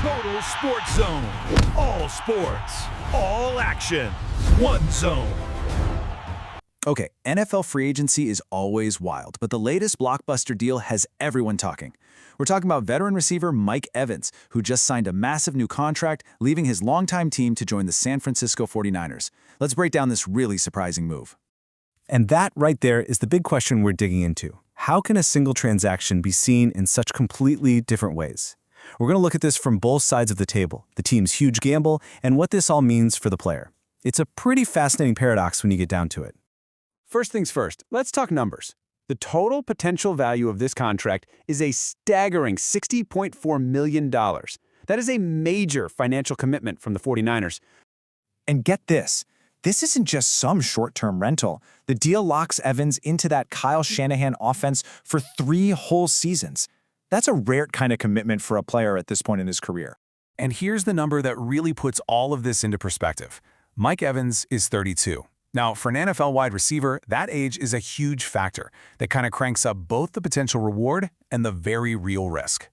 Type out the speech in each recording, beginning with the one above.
Total Sports Zone. All sports, all action, one zone. Okay, NFL free agency is always wild, but the latest blockbuster deal has everyone talking. We're talking about veteran receiver Mike Evans, who just signed a massive new contract, leaving his longtime team to join the San Francisco 49ers. Let's break down this really surprising move. And that right there is the big question we're digging into. How can a single transaction be seen in such completely different ways? We're going to look at this from both sides of the table, the team's huge gamble, and what this all means for the player. It's a pretty fascinating paradox when you get down to it. First things first, let's talk numbers. The total potential value of this contract is a staggering $60.4 million. That is a major financial commitment from the 49ers. And get this isn't just some short-term rental. The deal locks Evans into that Kyle Shanahan offense for 3 whole seasons. That's a rare kind of commitment for a player at this point in his career. And here's the number that really puts all of this into perspective. Mike Evans is 32. Now, for an NFL wide receiver, that age is a huge factor that kind of cranks up both the potential reward and the very real risk.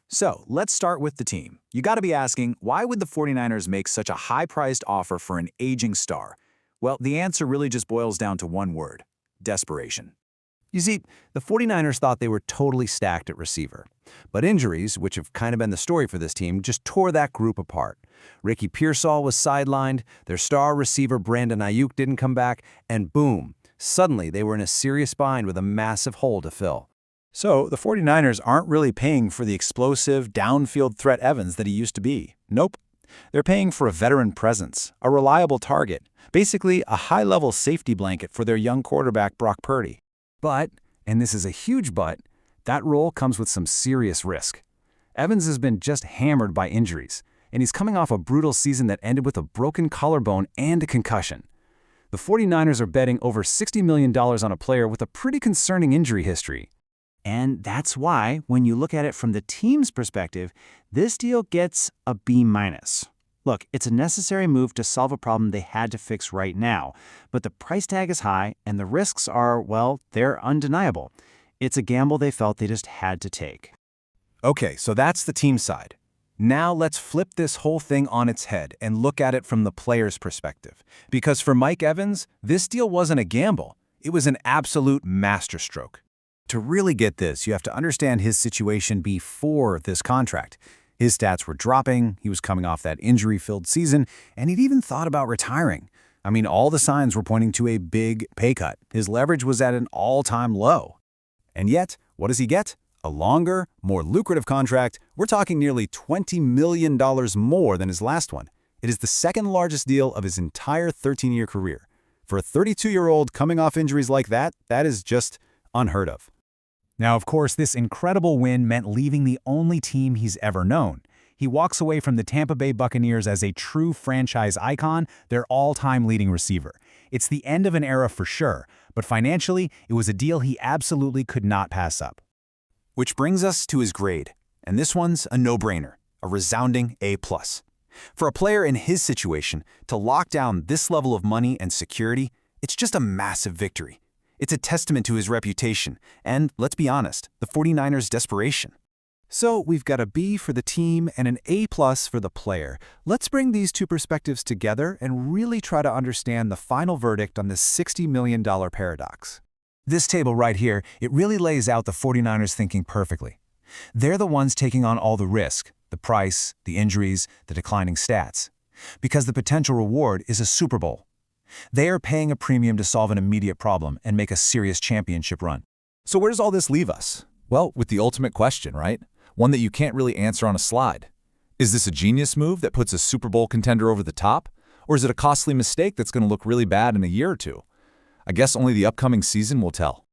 So, let's start with the team. You got to be asking, why would the 49ers make such a high-priced offer for an aging star? Well, the answer really just boils down to one word: desperation. You see, the 49ers thought they were totally stacked at receiver. But injuries, which have kind of been the story for this team, just tore that group apart. Ricky Pearsall was sidelined, their star receiver Brandon Ayuk didn't come back, and boom, suddenly they were in a serious bind with a massive hole to fill. So, the 49ers aren't really paying for the explosive, downfield threat Evans that he used to be. Nope. They're paying for a veteran presence, a reliable target, basically a high-level safety blanket for their young quarterback Brock Purdy. But, and this is a huge but, that role comes with some serious risk. Evans has been just hammered by injuries, and he's coming off a brutal season that ended with a broken collarbone and a concussion. The 49ers are betting over $60 million on a player with a pretty concerning injury history. And that's why, when you look at it from the team's perspective, this deal gets a B-. Look, it's a necessary move to solve a problem they had to fix right now, but the price tag is high and the risks are, well, they're undeniable. It's a gamble they felt they just had to take. Okay, so that's the team side. Now let's flip this whole thing on its head and look at it from the player's perspective. Because for Mike Evans, this deal wasn't a gamble. It was an absolute masterstroke. To really get this, you have to understand his situation before this contract. His stats were dropping, he was coming off that injury-filled season, and he'd even thought about retiring. I mean, all the signs were pointing to a big pay cut. His leverage was at an all-time low. And yet, what does he get? A longer, more lucrative contract. We're talking nearly $20 million more than his last one. It is the second largest deal of his entire 13-year career. For a 32-year-old coming off injuries like that, that is just unheard of. Now, of course, this incredible win meant leaving the only team he's ever known. He walks away from the Tampa Bay Buccaneers as a true franchise icon, their all-time leading receiver. It's the end of an era for sure, but financially, it was a deal he absolutely could not pass up. Which brings us to his grade. And this one's a no-brainer, a resounding A+. For a player in his situation, to lock down this level of money and security, it's just a massive victory. It's a testament to his reputation, and, let's be honest, the 49ers' desperation. So we've got a B for the team and an A+ for the player. Let's bring these two perspectives together and really try to understand the final verdict on this $60 million paradox. This table right here, it really lays out the 49ers thinking perfectly. They're the ones taking on all the risk, the price, the injuries, the declining stats. Because the potential reward is a Super Bowl. They are paying a premium to solve an immediate problem and make a serious championship run. So where does all this leave us? Well, with the ultimate question, right? One that you can't really answer on a slide. Is this a genius move that puts a Super Bowl contender over the top? Or is it a costly mistake that's going to look really bad in a year or two? I guess only the upcoming season will tell.